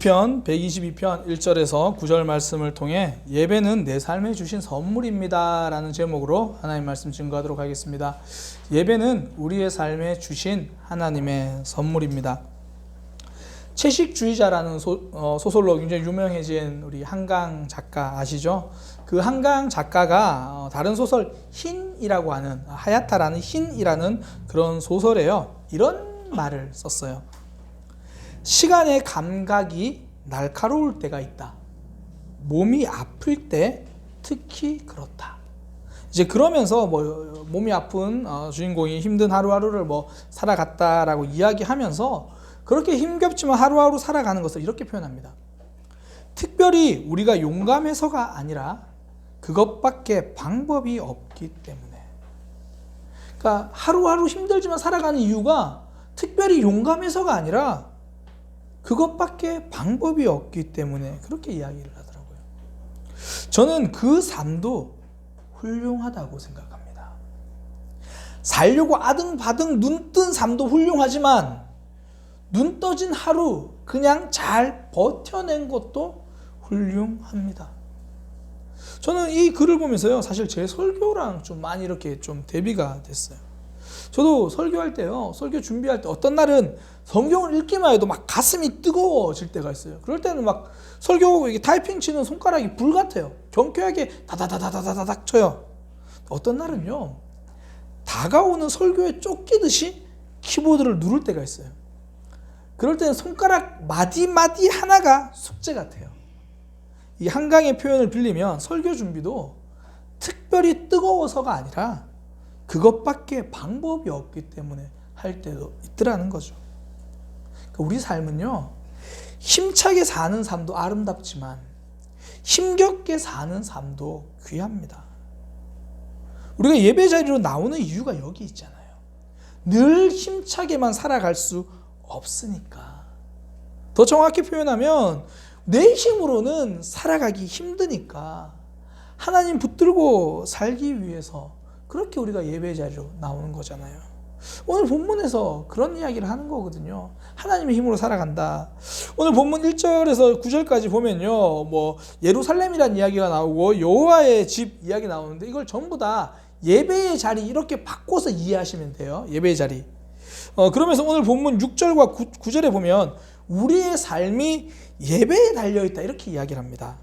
시편 122편 1절에서 9절 말씀을 통해 예배는 내 삶에 주신 선물입니다 라는 제목으로 하나님 말씀 증거하도록 하겠습니다. 예배는 우리의 삶에 주신 하나님의 선물입니다. 채식주의자라는 소설로 굉장히 유명해진 우리 한강 작가 아시죠? 그 한강 작가가 다른 소설 흰이라고 하는, 하얗다라는 흰이라는 그런 소설에요, 이런 말을 썼어요. 시간의 감각이 날카로울 때가 있다. 몸이 아플 때 특히 그렇다. 이제 그러면서 몸이 아픈 주인공이 힘든 하루하루를 살아갔다라고 이야기하면서 그렇게 힘겹지만 하루하루 살아가는 것을 이렇게 표현합니다. 특별히 우리가 용감해서가 아니라 그것밖에 방법이 없기 때문에. 그러니까 하루하루 힘들지만 살아가는 이유가 특별히 용감해서가 아니라 그것밖에 방법이 없기 때문에 그렇게 이야기를 하더라고요. 저는 그 삶도 훌륭하다고 생각합니다. 살려고 아등바등 눈 뜬 삶도 훌륭하지만 눈 떠진 하루 그냥 잘 버텨낸 것도 훌륭합니다. 저는 이 글을 보면서요, 사실 제 설교랑 좀 많이 이렇게 좀 대비가 됐어요. 저도 설교할 때요, 설교 준비할 때 어떤 날은 성경을 읽기만 해도 막 가슴이 뜨거워질 때가 있어요. 그럴 때는 막 설교 타이핑 치는 손가락이 불 같아요. 경쾌하게 다다다다다닥 쳐요. 어떤 날은요, 다가오는 설교에 쫓기듯이 키보드를 누를 때가 있어요. 그럴 때는 손가락 마디마디 하나가 숙제 같아요. 이 한강의 표현을 빌리면 설교 준비도 특별히 뜨거워서가 아니라 그것밖에 방법이 없기 때문에 할 때도 있더라는 거죠. 그러니까 우리 삶은요, 힘차게 사는 삶도 아름답지만 힘겹게 사는 삶도 귀합니다. 우리가 예배 자리로 나오는 이유가 여기 있잖아요. 늘 힘차게만 살아갈 수 없으니까. 더 정확히 표현하면 내 힘으로는 살아가기 힘드니까 하나님 붙들고 살기 위해서 그렇게 우리가 예배 자리로 나오는 거잖아요. 오늘 본문에서 그런 이야기를 하는 거거든요. 하나님의 힘으로 살아간다. 오늘 본문 1절에서 9절까지 보면요, 예루살렘이라는 이야기가 나오고 여호와의 집 이야기 나오는데 이걸 전부 다 예배의 자리 이렇게 바꿔서 이해하시면 돼요. 예배의 자리. 그러면서 오늘 본문 6절과 9절에 보면 우리의 삶이 예배에 달려있다 이렇게 이야기를 합니다.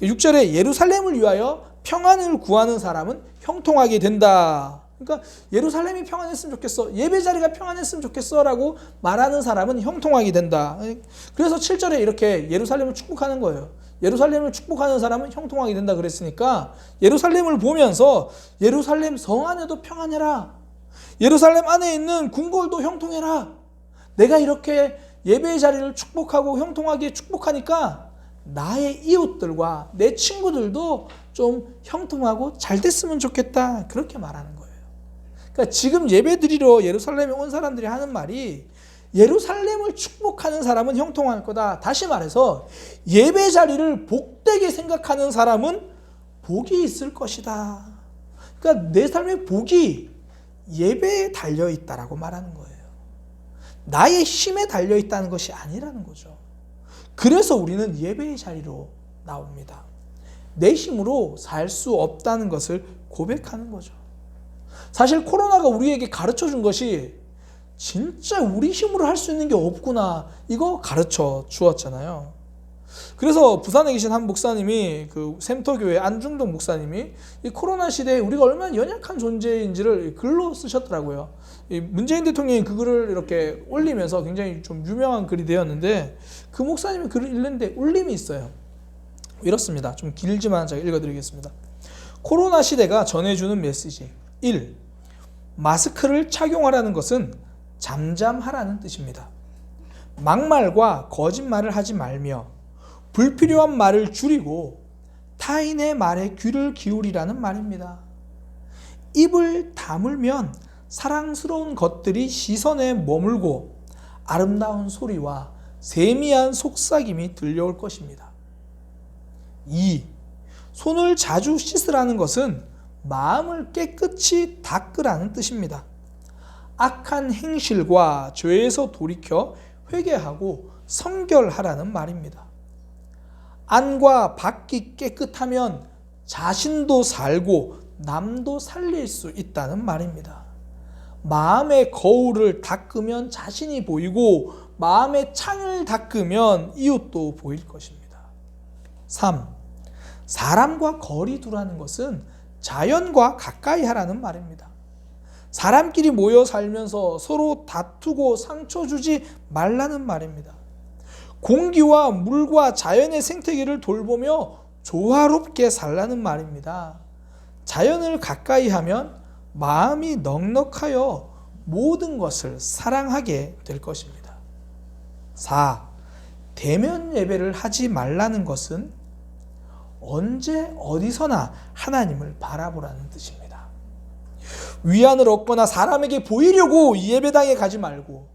6절에 예루살렘을 위하여 평안을 구하는 사람은 형통하게 된다. 그러니까 예루살렘이 평안했으면 좋겠어, 예배 자리가 평안했으면 좋겠어 라고 말하는 사람은 형통하게 된다. 그래서 7절에 이렇게 예루살렘을 축복하는 거예요. 예루살렘을 축복하는 사람은 형통하게 된다 그랬으니까 예루살렘을 보면서 예루살렘 성 안에도 평안해라, 예루살렘 안에 있는 궁궐도 형통해라. 내가 이렇게 예배의 자리를 축복하고 형통하게 축복하니까 나의 이웃들과 내 친구들도 좀 형통하고 잘 됐으면 좋겠다, 그렇게 말하는 거예요. 그러니까 지금 예배 드리러 예루살렘에 온 사람들이 하는 말이 예루살렘을 축복하는 사람은 형통할 거다. 다시 말해서 예배 자리를 복되게 생각하는 사람은 복이 있을 것이다. 그러니까 내 삶의 복이 예배에 달려있다라고 말하는 거예요. 나의 힘에 달려있다는 것이 아니라는 거죠. 그래서 우리는 예배의 자리로 나옵니다. 내 힘으로 살 수 없다는 것을 고백하는 거죠. 사실 코로나가 우리에게 가르쳐 준 것이 진짜 우리 힘으로 할 수 있는 게 없구나, 이거 가르쳐 주었잖아요. 그래서 부산에 계신 한 목사님이, 그 샘터교회 안중동 목사님이 이 코로나 시대에 우리가 얼마나 연약한 존재인지를 글로 쓰셨더라고요. 이 문재인 대통령이 그 글을 이렇게 올리면서 굉장히 좀 유명한 글이 되었는데, 그 목사님이 글을 읽는데 울림이 있어요. 이렇습니다. 좀 길지만 제가 읽어드리겠습니다. 코로나 시대가 전해주는 메시지 1. 마스크를 착용하라는 것은 잠잠하라는 뜻입니다. 막말과 거짓말을 하지 말며 불필요한 말을 줄이고 타인의 말에 귀를 기울이라는 말입니다. 입을 다물면 사랑스러운 것들이 시선에 머물고 아름다운 소리와 세미한 속삭임이 들려올 것입니다. 2. 손을 자주 씻으라는 것은 마음을 깨끗이 닦으라는 뜻입니다. 악한 행실과 죄에서 돌이켜 회개하고 성결하라는 말입니다. 안과 밖이 깨끗하면 자신도 살고 남도 살릴 수 있다는 말입니다. 마음의 거울을 닦으면 자신이 보이고 마음의 창을 닦으면 이웃도 보일 것입니다. 3. 사람과 거리 두라는 것은 자연과 가까이 하라는 말입니다. 사람끼리 모여 살면서 서로 다투고 상처 주지 말라는 말입니다. 공기와 물과 자연의 생태계를 돌보며 조화롭게 살라는 말입니다. 자연을 가까이 하면 마음이 넉넉하여 모든 것을 사랑하게 될 것입니다. 4. 대면 예배를 하지 말라는 것은 언제 어디서나 하나님을 바라보라는 뜻입니다. 위안을 얻거나 사람에게 보이려고 예배당에 가지 말고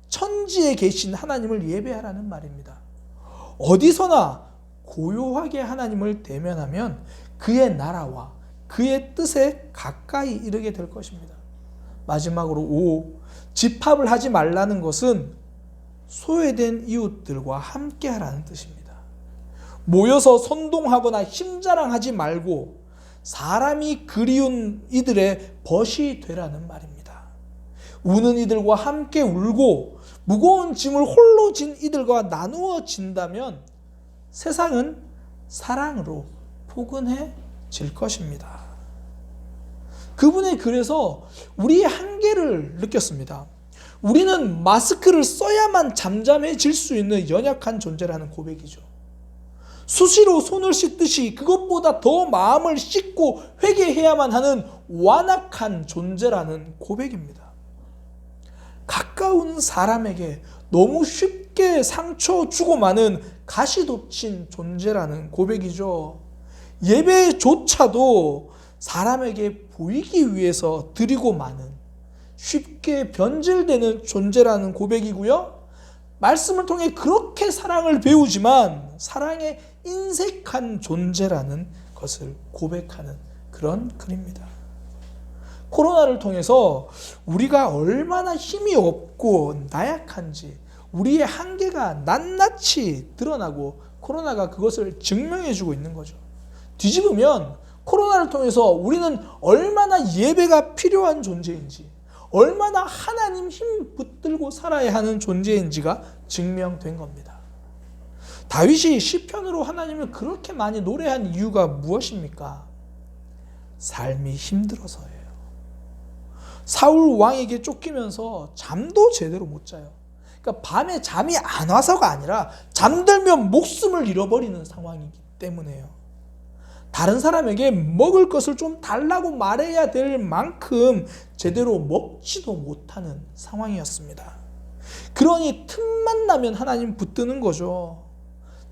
천지에 계신 하나님을 예배하라는 말입니다. 어디서나 고요하게 하나님을 대면하면 그의 나라와 그의 뜻에 가까이 이르게 될 것입니다. 마지막으로 5. 집합을 하지 말라는 것은 소외된 이웃들과 함께 하라는 뜻입니다. 모여서 선동하거나 힘자랑하지 말고 사람이 그리운 이들의 벗이 되라는 말입니다. 우는 이들과 함께 울고 무거운 짐을 홀로 진 이들과 나누어 진다면 세상은 사랑으로 포근해질 것입니다. 그분의 글에서 우리의 한계를 느꼈습니다. 우리는 마스크를 써야만 잠잠해질 수 있는 연약한 존재라는 고백이죠. 수시로 손을 씻듯이 그것보다 더 마음을 씻고 회개해야만 하는 완악한 존재라는 고백입니다. 가까운 사람에게 너무 쉽게 상처 주고 마는 가시돋친 존재라는 고백이죠. 예배조차도 사람에게 보이기 위해서 드리고 마는 쉽게 변질되는 존재라는 고백이고요. 말씀을 통해 그렇게 사랑을 배우지만 사랑에 인색한 존재라는 것을 고백하는 그런 글입니다. 코로나를 통해서 우리가 얼마나 힘이 없고 나약한지 우리의 한계가 낱낱이 드러나고 코로나가 그것을 증명해주고 있는 거죠. 뒤집으면 코로나를 통해서 우리는 얼마나 예배가 필요한 존재인지 얼마나 하나님 힘 붙들고 살아야 하는 존재인지가 증명된 겁니다. 다윗이 시편으로 하나님을 그렇게 많이 노래한 이유가 무엇입니까? 삶이 힘들어서예요. 사울 왕에게 쫓기면서 잠도 제대로 못 자요. 그러니까 밤에 잠이 안 와서가 아니라 잠들면 목숨을 잃어버리는 상황이기 때문에요. 다른 사람에게 먹을 것을 좀 달라고 말해야 될 만큼 제대로 먹지도 못하는 상황이었습니다. 그러니 틈만 나면 하나님 붙드는 거죠.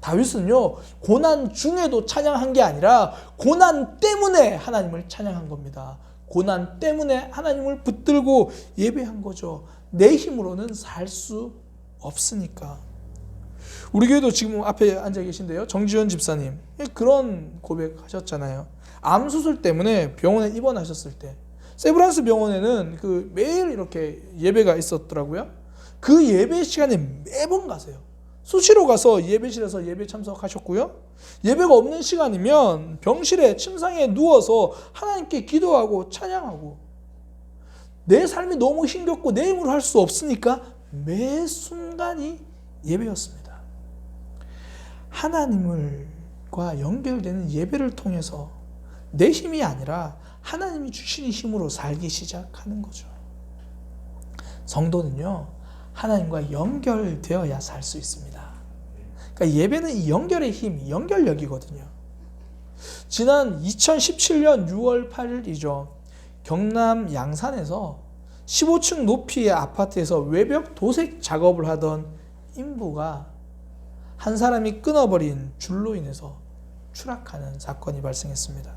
다윗은요, 고난 중에도 찬양한 게 아니라 고난 때문에 하나님을 찬양한 겁니다. 고난 때문에 하나님을 붙들고 예배한 거죠. 내 힘으로는 살 수 없으니까. 우리 교회도 지금 앞에 앉아 계신데요, 정지현 집사님 그런 고백하셨잖아요. 암 수술 때문에 병원에 입원하셨을 때 세브란스 병원에는 매일 이렇게 예배가 있었더라고요. 그 예배 시간에 매번 가세요. 수시로 가서 예배실에서 예배 참석하셨고요. 예배가 없는 시간이면 병실에 침상에 누워서 하나님께 기도하고 찬양하고, 내 삶이 너무 힘겹고 내 힘으로 할 수 없으니까 매 순간이 예배였습니다. 하나님과 연결되는 예배를 통해서 내 힘이 아니라 하나님이 주시는 힘으로 살기 시작하는 거죠. 성도는요, 하나님과 연결되어야 살 수 있습니다. 그러니까 예배는 이 연결의 힘, 연결력이거든요. 지난 2017년 6월 8일이죠. 경남 양산에서 15층 높이의 아파트에서 외벽 도색 작업을 하던 인부가 한 사람이 끊어버린 줄로 인해서 추락하는 사건이 발생했습니다.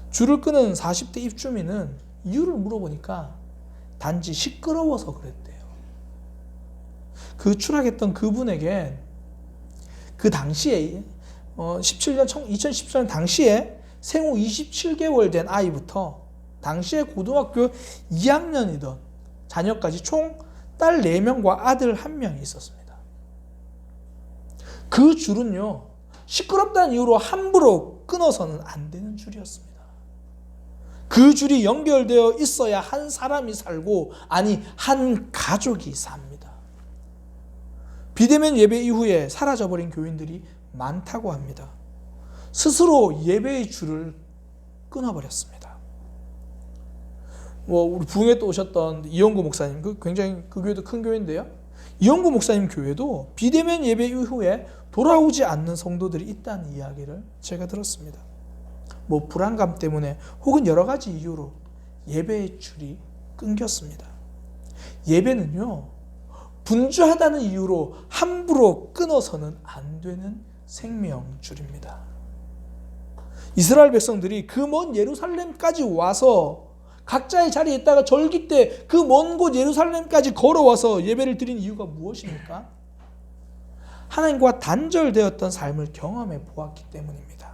줄을 끄는 40대 입주민은 이유를 물어보니까 단지 시끄러워서 그랬대요. 그 추락했던 그분에게 그 당시에 2017년 당시에 생후 27개월 된 아이부터 당시에 고등학교 2학년이던 자녀까지 총 딸 4명과 아들 1명이 있었습니다. 그 줄은요, 시끄럽다는 이유로 함부로 끊어서는 안 되는 줄이었습니다. 그 줄이 연결되어 있어야 한 사람이 살고, 아니 한 가족이 삽니다. 비대면 예배 이후에 사라져버린 교인들이 많다고 합니다. 스스로 예배의 줄을 끊어버렸습니다. 우리 부흥회 또 오셨던 이영구 목사님, 굉장히 그 교회도 큰 교회인데요. 이영구 목사님 교회도 비대면 예배 이후에 돌아오지 않는 성도들이 있다는 이야기를 제가 들었습니다. 불안감 때문에 혹은 여러 가지 이유로 예배의 줄이 끊겼습니다. 예배는요, 분주하다는 이유로 함부로 끊어서는 안 되는 생명줄입니다. 이스라엘 백성들이 그 먼 예루살렘까지 와서 각자의 자리에 있다가 절기 때 그 먼 곳 예루살렘까지 걸어와서 예배를 드린 이유가 무엇입니까? 하나님과 단절되었던 삶을 경험해 보았기 때문입니다.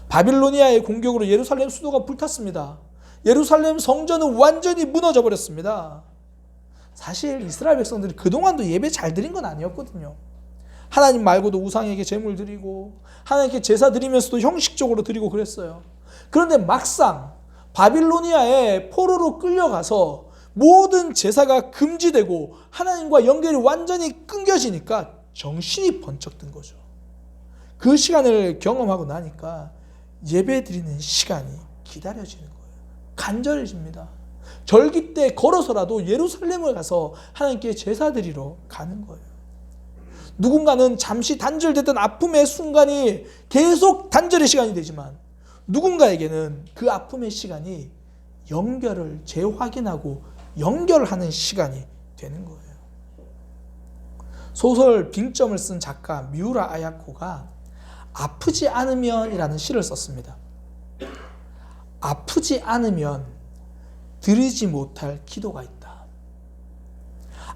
바빌로니아의 공격으로 예루살렘 수도가 불탔습니다. 예루살렘 성전은 완전히 무너져 버렸습니다. 사실 이스라엘 백성들이 그동안도 예배 잘 드린 건 아니었거든요. 하나님 말고도 우상에게 제물 드리고 하나님께 제사 드리면서도 형식적으로 드리고 그랬어요. 그런데 막상 바빌로니아에 포로로 끌려가서 모든 제사가 금지되고 하나님과 연결이 완전히 끊겨지니까 정신이 번쩍 든 거죠. 그 시간을 경험하고 나니까 예배 드리는 시간이 기다려지는 거예요. 간절해집니다. 절기 때 걸어서라도 예루살렘을 가서 하나님께 제사 드리러 가는 거예요. 누군가는 잠시 단절됐던 아픔의 순간이 계속 단절의 시간이 되지만, 누군가에게는 그 아픔의 시간이 연결을 재확인하고 연결하는 시간이 되는 거예요. 소설 빙점을 쓴 작가 미우라 아야코가 아프지 않으면이라는 시를 썼습니다. 아프지 않으면 드리지 못할 기도가 있다.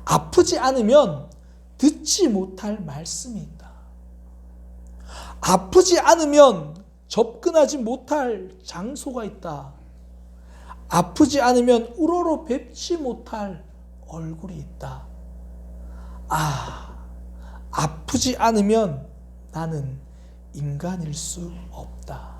아프지 않으면 듣지 못할 말씀이 있다. 아프지 않으면 접근하지 못할 장소가 있다. 아프지 않으면 우러러 뵙지 못할 얼굴이 있다. 아프지 않으면 나는 인간일 수 없다.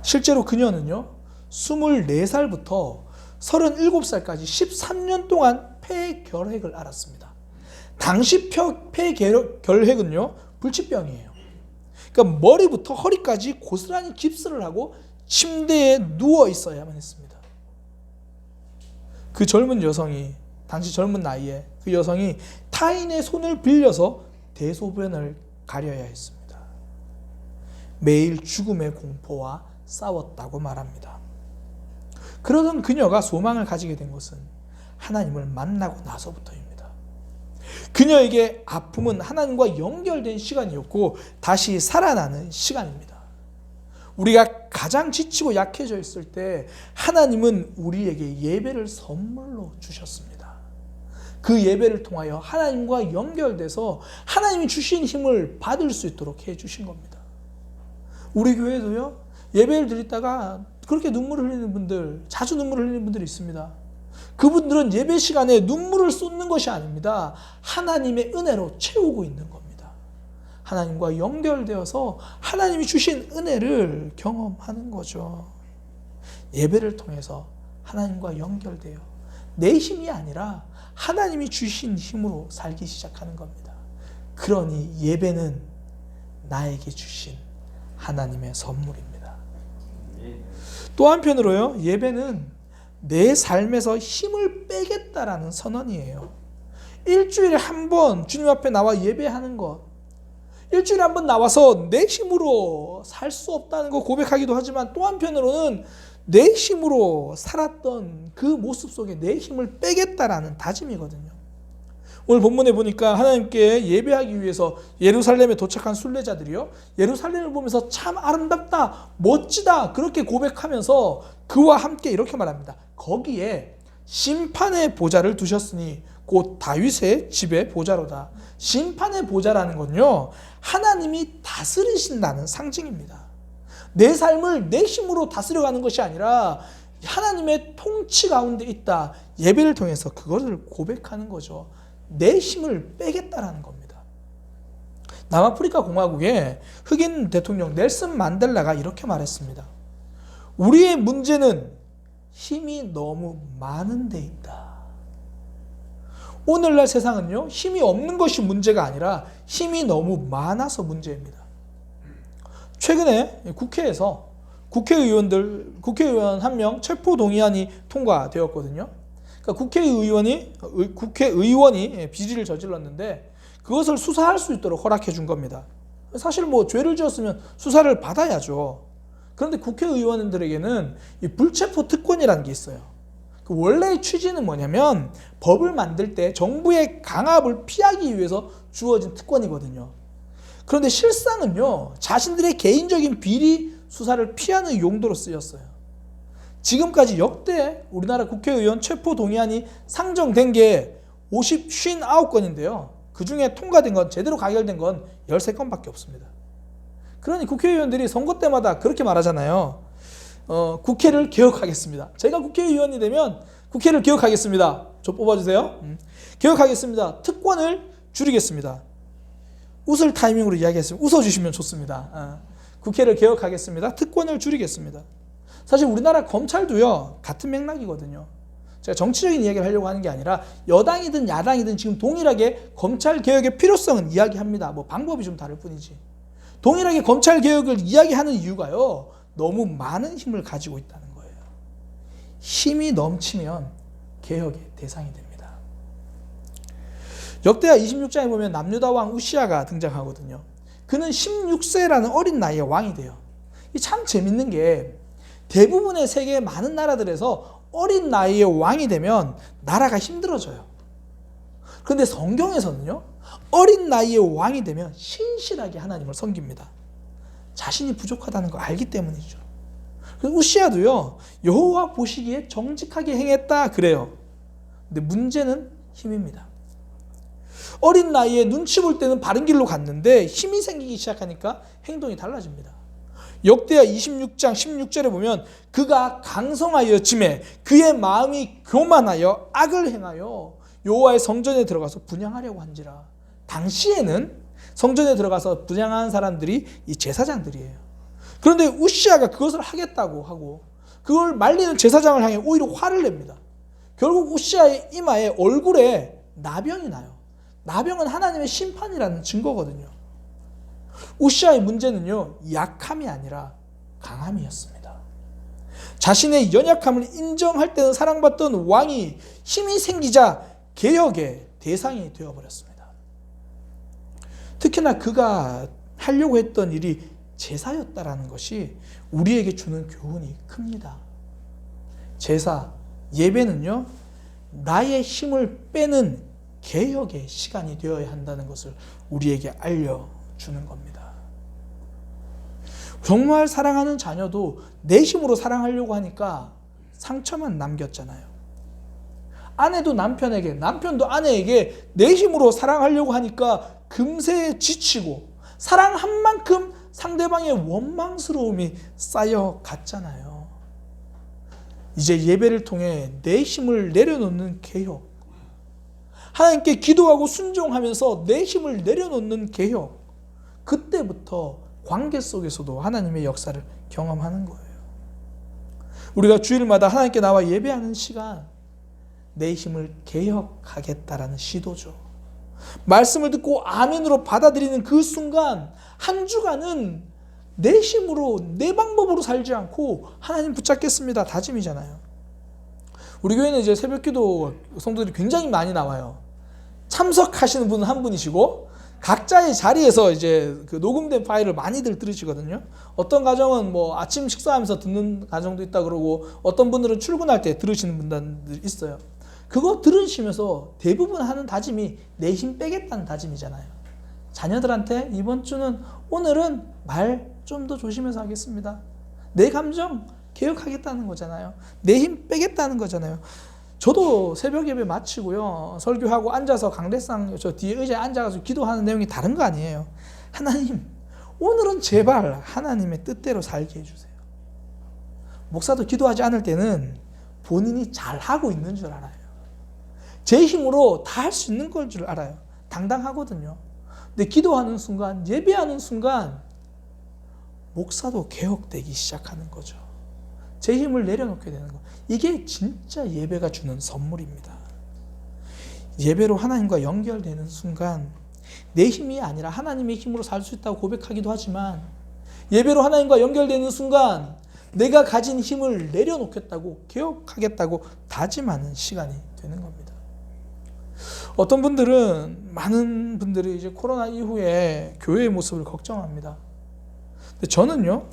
실제로 그녀는요, 24살부터 37살까지 13년 동안 폐결핵을 앓았습니다. 당시 폐결핵은요, 불치병이에요. 그러니까 머리부터 허리까지 고스란히 깁스를 하고 침대에 누워 있어야만 했습니다. 그 젊은 여성이, 당시 젊은 나이에 그 여성이 타인의 손을 빌려서 대소변을 가려야 했습니다. 매일 죽음의 공포와 싸웠다고 말합니다. 그러던 그녀가 소망을 가지게 된 것은 하나님을 만나고 나서부터입니다. 그녀에게 아픔은 하나님과 연결된 시간이었고 다시 살아나는 시간입니다. 우리가 가장 지치고 약해져 있을 때 하나님은 우리에게 예배를 선물로 주셨습니다. 그 예배를 통하여 하나님과 연결돼서 하나님이 주신 힘을 받을 수 있도록 해주신 겁니다. 우리 교회도요, 예배를 드리다가 그렇게 눈물을 흘리는 분들, 자주 눈물을 흘리는 분들이 있습니다. 그분들은 예배 시간에 눈물을 쏟는 것이 아닙니다. 하나님의 은혜로 채우고 있는 겁니다. 하나님과 연결되어서 하나님이 주신 은혜를 경험하는 거죠. 예배를 통해서 하나님과 연결되어 내 힘이 아니라 하나님이 주신 힘으로 살기 시작하는 겁니다. 그러니 예배는 나에게 주신 하나님의 선물입니다. 또 한편으로요, 예배는 내 삶에서 힘을 빼겠다라는 선언이에요. 일주일에 한 번 주님 앞에 나와 예배하는 것, 일주일에 한 번 나와서 내 힘으로 살 수 없다는 거 고백하기도 하지만, 또 한편으로는 내 힘으로 살았던 그 모습 속에 내 힘을 빼겠다라는 다짐이거든요. 오늘 본문에 보니까 하나님께 예배하기 위해서 예루살렘에 도착한 순례자들이요, 예루살렘을 보면서 참 아름답다, 멋지다 그렇게 고백하면서 그와 함께 이렇게 말합니다. 거기에 심판의 보좌를 두셨으니 곧 다윗의 집의 보좌로다. 심판의 보좌라는 건요, 하나님이 다스리신다는 상징입니다. 내 삶을 내 힘으로 다스려가는 것이 아니라 하나님의 통치 가운데 있다. 예배를 통해서 그것을 고백하는 거죠. 내 힘을 빼겠다라는 겁니다. 남아프리카 공화국의 흑인 대통령 넬슨 만델라가 이렇게 말했습니다. 우리의 문제는 힘이 너무 많은 데 있다. 오늘날 세상은요, 힘이 없는 것이 문제가 아니라 힘이 너무 많아서 문제입니다. 최근에 국회에서 국회의원 한 명 체포 동의안이 통과되었거든요. 그러니까 국회의원이 비리를 저질렀는데 그것을 수사할 수 있도록 허락해 준 겁니다. 사실 뭐 죄를 지었으면 수사를 받아야죠. 그런데 국회의원들에게는 이 불체포 특권이라는 게 있어요. 그 원래의 취지는 뭐냐면 법을 만들 때 정부의 강압을 피하기 위해서 주어진 특권이거든요. 그런데 실상은요, 자신들의 개인적인 비리 수사를 피하는 용도로 쓰였어요. 지금까지 역대 우리나라 국회의원 체포 동의안이 상정된 게 59건인데요. 그 중에 통과된 건, 제대로 가결된 건 13건밖에 없습니다. 그러니 국회의원들이 선거 때마다 그렇게 말하잖아요. 국회를 개혁하겠습니다. 제가 국회의원이 되면 국회를 개혁하겠습니다. 저 뽑아주세요. 개혁하겠습니다. 특권을 줄이겠습니다. 웃을 타이밍으로 이야기했으면 웃어주시면 좋습니다. 국회를 개혁하겠습니다. 특권을 줄이겠습니다. 사실 우리나라 검찰도요, 같은 맥락이거든요. 제가 정치적인 이야기를 하려고 하는 게 아니라 여당이든 야당이든 지금 동일하게 검찰 개혁의 필요성은 이야기합니다. 뭐 방법이 좀 다를 뿐이지. 동일하게 검찰 개혁을 이야기하는 이유가요, 너무 많은 힘을 가지고 있다는 거예요. 힘이 넘치면 개혁의 대상이 됩니다. 역대하 26장에 보면 남유다 왕 우시아가 등장하거든요. 그는 16세라는 어린 나이에 왕이 돼요. 참 재밌는 게 대부분의 세계의 많은 나라들에서 어린 나이에 왕이 되면 나라가 힘들어져요. 그런데 성경에서는요, 어린 나이에 왕이 되면 신실하게 하나님을 섬깁니다. 자신이 부족하다는 걸 알기 때문이죠. 우시아도요, 여호와 보시기에 정직하게 행했다 그래요. 근데 문제는 힘입니다. 어린 나이에 눈치 볼 때는 바른 길로 갔는데 힘이 생기기 시작하니까 행동이 달라집니다. 역대하 26장 16절에 보면 그가 강성하여짐에 그의 마음이 교만하여 악을 행하여 여호와의 성전에 들어가서 분향하려고 한지라. 당시에는 성전에 들어가서 분향하는 사람들이 이 제사장들이에요. 그런데 우시아가 그것을 하겠다고 하고 그걸 말리는 제사장을 향해 오히려 화를 냅니다. 결국 우시아의 이마에 얼굴에 나병이 나요. 나병은 하나님의 심판이라는 증거거든요. 우시아의 문제는요, 약함이 아니라 강함이었습니다. 자신의 연약함을 인정할 때는 사랑받던 왕이 힘이 생기자 개혁의 대상이 되어버렸습니다. 특히나 그가 하려고 했던 일이 제사였다라는 것이 우리에게 주는 교훈이 큽니다. 제사, 예배는요, 나의 힘을 빼는 개혁의 시간이 되어야 한다는 것을 우리에게 알려주는 겁니다. 정말 사랑하는 자녀도 내 힘으로 사랑하려고 하니까 상처만 남겼잖아요. 아내도 남편에게, 남편도 아내에게 내 힘으로 사랑하려고 하니까 금세 지치고 사랑한 만큼 상대방의 원망스러움이 쌓여갔잖아요. 이제 예배를 통해 내 힘을 내려놓는 개혁, 하나님께 기도하고 순종하면서 내 힘을 내려놓는 개혁, 그때부터 관계 속에서도 하나님의 역사를 경험하는 거예요. 우리가 주일마다 하나님께 나와 예배하는 시간, 내 힘을 개혁하겠다라는 시도죠. 말씀을 듣고 아멘으로 받아들이는 그 순간 한 주간은 내 힘으로 내 방법으로 살지 않고 하나님 붙잡겠습니다 다짐이잖아요. 우리 교회는 이제 새벽기도 성도들이 굉장히 많이 나와요. 참석하시는 분은 한 분이시고 각자의 자리에서 이제 그 녹음된 파일을 많이들 들으시거든요. 어떤 가정은 뭐 아침 식사하면서 듣는 가정도 있다 그러고 어떤 분들은 출근할 때 들으시는 분들이 있어요. 그거 들으시면서 대부분 하는 다짐이 내 힘 빼겠다는 다짐이잖아요. 자녀들한테 이번 주는 오늘은 말 좀 더 조심해서 하겠습니다. 내 감정 개혁하겠다는 거잖아요. 내 힘 빼겠다는 거잖아요. 저도 새벽 예배 마치고요, 설교하고 앉아서 강대상 저 뒤에 의자에 앉아서 기도하는 내용이 다른 거 아니에요. 하나님, 오늘은 제발 하나님의 뜻대로 살게 해주세요. 목사도 기도하지 않을 때는 본인이 잘하고 있는 줄 알아요. 제 힘으로 다 할 수 있는 걸 줄 알아요. 당당하거든요. 근데 기도하는 순간, 예배하는 순간 목사도 개혁되기 시작하는 거죠. 제 힘을 내려놓게 되는 거. 이게 진짜 예배가 주는 선물입니다. 예배로 하나님과 연결되는 순간 내 힘이 아니라 하나님의 힘으로 살 수 있다고 고백하기도 하지만, 예배로 하나님과 연결되는 순간 내가 가진 힘을 내려놓겠다고, 개혁하겠다고 다짐하는 시간이 되는 겁니다. 어떤 분들은, 많은 분들이 이제 코로나 이후에 교회의 모습을 걱정합니다. 근데 저는요,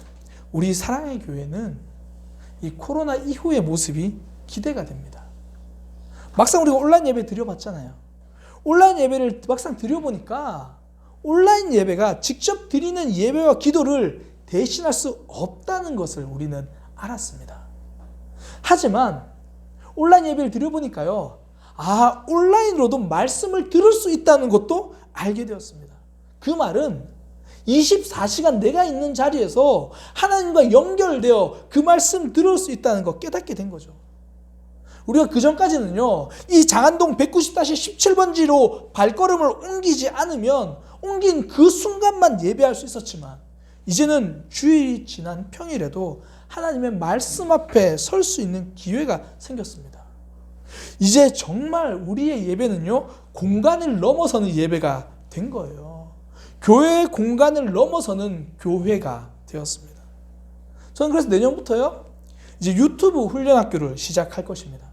우리 사랑의 교회는 이 코로나 이후의 모습이 기대가 됩니다. 막상 우리가 온라인 예배 드려봤잖아요. 온라인 예배를 막상 드려보니까 온라인 예배가 직접 드리는 예배와 기도를 대신할 수 없다는 것을 우리는 알았습니다. 하지만 온라인 예배를 드려보니까요, 온라인으로도 말씀을 들을 수 있다는 것도 알게 되었습니다. 그 말은 24시간 내가 있는 자리에서 하나님과 연결되어 그 말씀 들을 수 있다는 거 깨닫게 된 거죠. 우리가 그 전까지는요, 이 장안동 190-17번지로 발걸음을 옮기지 않으면 옮긴 그 순간만 예배할 수 있었지만, 이제는 주일이 지난 평일에도 하나님의 말씀 앞에 설 수 있는 기회가 생겼습니다. 이제 정말 우리의 예배는요, 공간을 넘어서는 예배가 된 거예요. 교회의 공간을 넘어서는 교회가 되었습니다. 저는 그래서 내년부터요, 이제 유튜브 훈련학교를 시작할 것입니다.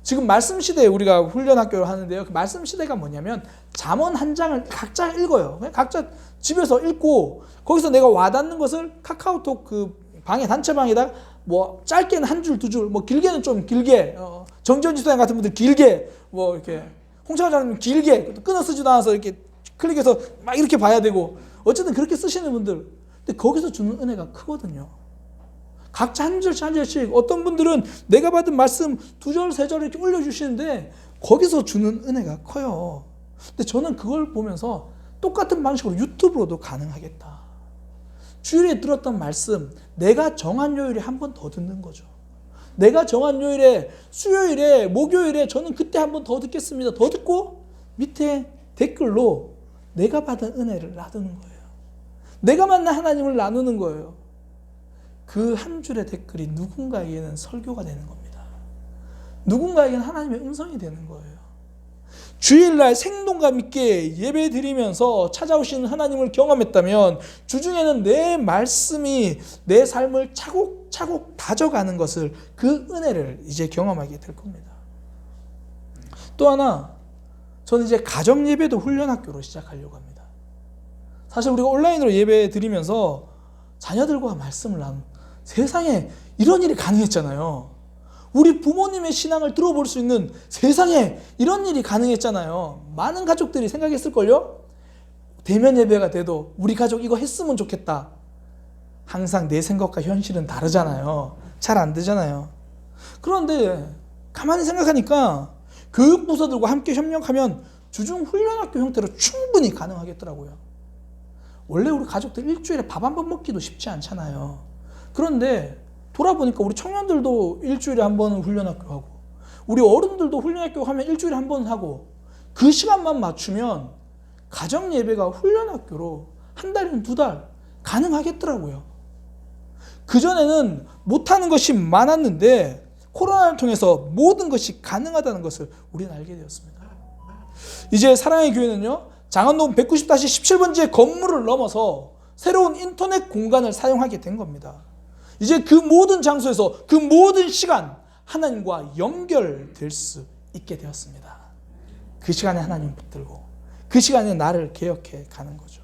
지금 말씀 시대에 우리가 훈련학교를 하는데요, 그 말씀 시대가 뭐냐면 잠언 한 장을 각자 읽어요. 그냥 각자 집에서 읽고, 거기서 내가 와닿는 것을 카카오톡 그 방에, 단체방에다가 뭐 짧게는 한 줄, 두 줄, 뭐 길게는 좀 길게, 정지원 지도장 같은 분들 길게, 뭐 이렇게 홍창호 장님 길게 끊어 쓰지도 않아서 이렇게 클릭해서 막 이렇게 봐야 되고, 어쨌든 그렇게 쓰시는 분들, 근데 거기서 주는 은혜가 크거든요. 각자 한 절씩 한 절씩, 어떤 분들은 내가 받은 말씀 두 절, 세 절 이렇게 올려주시는데 거기서 주는 은혜가 커요. 근데 저는 그걸 보면서 똑같은 방식으로 유튜브로도 가능하겠다. 주일에 들었던 말씀, 내가 정한 요일에 한 번 더 듣는 거죠. 내가 정한 요일에, 수요일에, 목요일에 저는 그때 한 번 더 듣겠습니다. 더 듣고 밑에 댓글로 내가 받은 은혜를 나누는 거예요. 내가 만난 하나님을 나누는 거예요. 그 한 줄의 댓글이 누군가에게는 설교가 되는 겁니다. 누군가에게는 하나님의 음성이 되는 거예요. 주일날 생동감 있게 예배 드리면서 찾아오시는 하나님을 경험했다면, 주중에는 내 말씀이 내 삶을 차곡차곡 다져가는 것을, 그 은혜를 이제 경험하게 될 겁니다. 또 하나, 저는 이제 가정 예배도 훈련학교로 시작하려고 합니다. 사실 우리가 온라인으로 예배 드리면서 자녀들과 말씀을 세상에 이런 일이 가능했잖아요. 우리 부모님의 신앙을 들어볼 수 있는 세상에 이런 일이 가능했잖아요. 많은 가족들이 생각했을걸요? 대면 예배가 돼도 우리 가족 이거 했으면 좋겠다. 항상 내 생각과 현실은 다르잖아요. 잘 안 되잖아요. 그런데 가만히 생각하니까 교육부서들과 함께 협력하면 주중 훈련학교 형태로 충분히 가능하겠더라고요. 원래 우리 가족들 일주일에 밥 한 번 먹기도 쉽지 않잖아요. 그런데 돌아보니까 우리 청년들도 일주일에 한 번은 훈련학교 하고, 우리 어른들도 훈련학교 하면 일주일에 한 번 하고, 그 시간만 맞추면 가정 예배가 훈련학교로 한 달이면 두 달 가능하겠더라고요. 그전에는 못하는 것이 많았는데 코로나를 통해서 모든 것이 가능하다는 것을 우리는 알게 되었습니다. 이제 사랑의 교회는요, 장안동 190-17번지의 건물을 넘어서 새로운 인터넷 공간을 사용하게 된 겁니다. 이제 그 모든 장소에서 그 모든 시간 하나님과 연결될 수 있게 되었습니다. 그 시간에 하나님 붙들고 그 시간에 나를 개혁해 가는 거죠.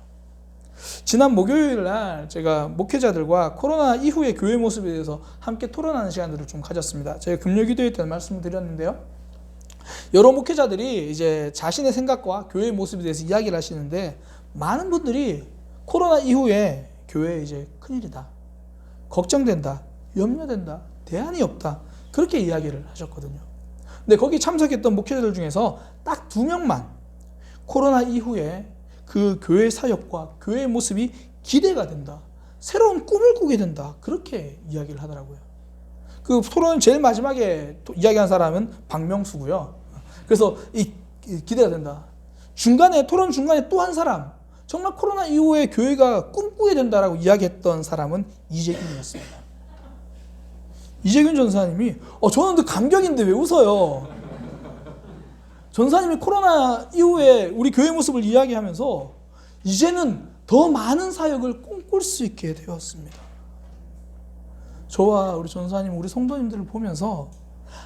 지난 목요일 날 제가 목회자들과 코로나 이후의 교회 모습에 대해서 함께 토론하는 시간들을 좀 가졌습니다. 제가 금요기도회 때 말씀을 드렸는데요. 여러 목회자들이 이제 자신의 생각과 교회의 모습에 대해서 이야기를 하시는데, 많은 분들이 코로나 이후에 교회에 이제 큰일이다, 걱정된다, 염려된다, 대안이 없다, 그렇게 이야기를 하셨거든요. 근데 거기 참석했던 목회자들 중에서 딱 2명만 코로나 이후에 그 교회 사역과 교회의 모습이 기대가 된다, 새로운 꿈을 꾸게 된다, 그렇게 이야기를 하더라고요. 그 토론 제일 마지막에 이야기한 사람은 박명수고요. 그래서 기대가 된다. 토론 중간에 또 한 사람, 정말 코로나 이후에 교회가 꿈꾸게 된다라고 이야기했던 사람은 이재균이었습니다. 이재균 전사님이 저는 감격인데 왜 웃어요? 전사님이 코로나 이후에 우리 교회 모습을 이야기하면서 이제는 더 많은 사역을 꿈꿀 수 있게 되었습니다. 저와 우리 전사님, 우리 성도님들을 보면서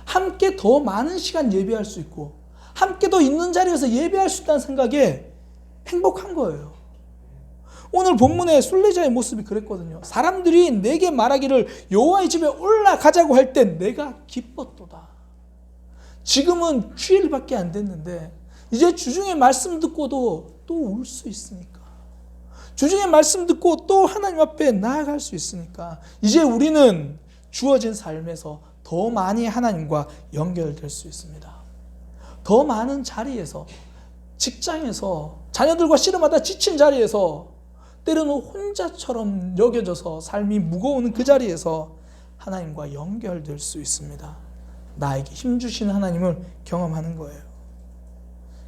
함께 더 많은 시간 예배할 수 있고 함께 더 있는 자리에서 예배할 수 있다는 생각에 행복한 거예요. 오늘 본문의 순례자의 모습이 그랬거든요. 사람들이 내게 말하기를 여호와의 집에 올라가자고 할 때 내가 기뻤도다. 지금은 주일밖에 안 됐는데 이제 주중에 말씀 듣고도 또 울 수 있으니까, 주중에 말씀 듣고 또 하나님 앞에 나아갈 수 있으니까 이제 우리는 주어진 삶에서 더 많이 하나님과 연결될 수 있습니다. 더 많은 자리에서, 직장에서, 자녀들과 씨름하다 지친 자리에서, 때로는 혼자처럼 여겨져서 삶이 무거운 그 자리에서 하나님과 연결될 수 있습니다. 나에게 힘주신 하나님을 경험하는 거예요.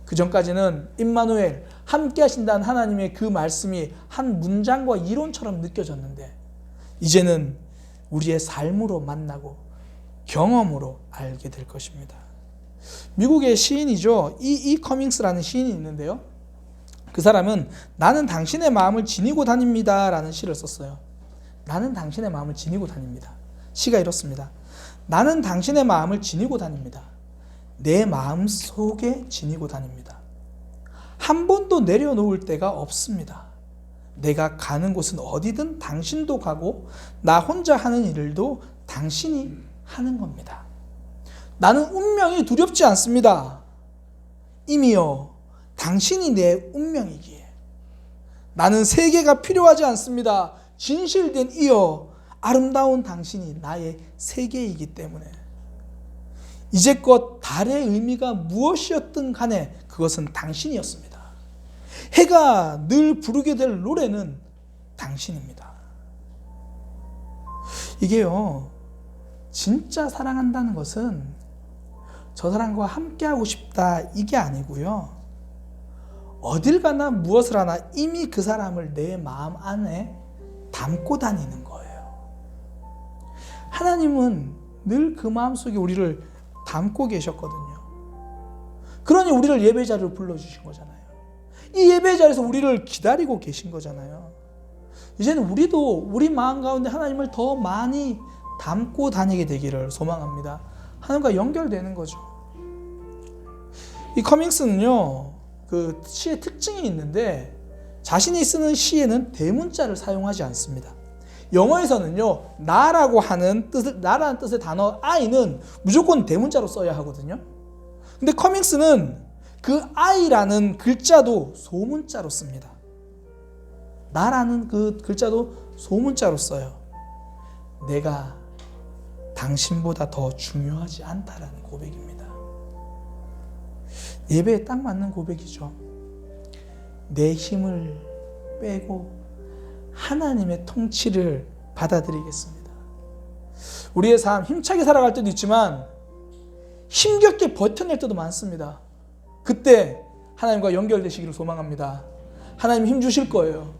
그 전까지는 임마누엘, 함께 하신다는 하나님의 그 말씀이 한 문장과 이론처럼 느껴졌는데 이제는 우리의 삶으로 만나고 경험으로 알게 될 것입니다. 미국의 시인이죠. E. 커밍스라는 시인이 있는데요. 그 사람은 나는 당신의 마음을 지니고 다닙니다 라는 시를 썼어요. 나는 당신의 마음을 지니고 다닙니다. 시가 이렇습니다. 나는 당신의 마음을 지니고 다닙니다. 내 마음 속에 지니고 다닙니다. 한 번도 내려놓을 데가 없습니다. 내가 가는 곳은 어디든 당신도 가고 나 혼자 하는 일도 당신이 하는 겁니다. 나는 운명이 두렵지 않습니다. 이미요 당신이 내 운명이기에. 나는 세계가 필요하지 않습니다. 진실된 이여 아름다운 당신이 나의 세계이기 때문에. 이제껏 달의 의미가 무엇이었든 간에 그것은 당신이었습니다. 해가 늘 부르게 될 노래는 당신입니다. 이게요, 진짜 사랑한다는 것은 저 사람과 함께하고 싶다 이게 아니고요, 어딜 가나 무엇을 하나 이미 그 사람을 내 마음 안에 담고 다니는 거예요. 하나님은 늘 그 마음속에 우리를 담고 계셨거든요. 그러니 우리를 예배 자리로 불러주신 거잖아요. 이 예배 자리에서 우리를 기다리고 계신 거잖아요. 이제는 우리도 우리 마음 가운데 하나님을 더 많이 담고 다니게 되기를 소망합니다. 하나님과 연결되는 거죠. 이 커밍스는요, 그 시의 특징이 있는데 자신이 쓰는 시에는 대문자를 사용하지 않습니다. 영어에서는요, 나라고 하는 나라는 뜻의 단어 I는 무조건 대문자로 써야 하거든요. 근데 커밍스는 그 I라는 글자도 소문자로 씁니다. 나라는 그 글자도 소문자로 써요. 내가 당신보다 더 중요하지 않다라는 고백입니다. 예배에 딱 맞는 고백이죠. 내 힘을 빼고 하나님의 통치를 받아들이겠습니다. 우리의 삶 힘차게 살아갈 때도 있지만 힘겹게 버텨낼 때도 많습니다. 그때 하나님과 연결되시기를 소망합니다. 하나님 힘 주실 거예요.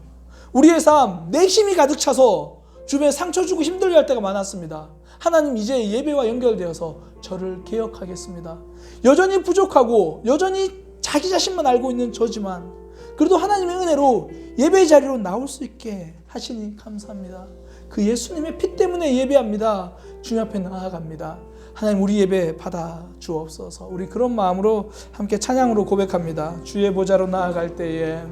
우리의 삶 내 힘이 가득 차서 주변에 상처 주고 힘들게 할 때가 많았습니다. 하나님 이제 예배와 연결되어서 저를 개혁하겠습니다. 여전히 부족하고 여전히 자기 자신만 알고 있는 저지만 그래도 하나님의 은혜로 예배 자리로 나올 수 있게 하시니 감사합니다. 그 예수님의 피 때문에 예배합니다. 주님 앞에 나아갑니다. 하나님 우리 예배 받아 주옵소서. 우리 그런 마음으로 함께 찬양으로 고백합니다. 주의 보좌로 나아갈 때에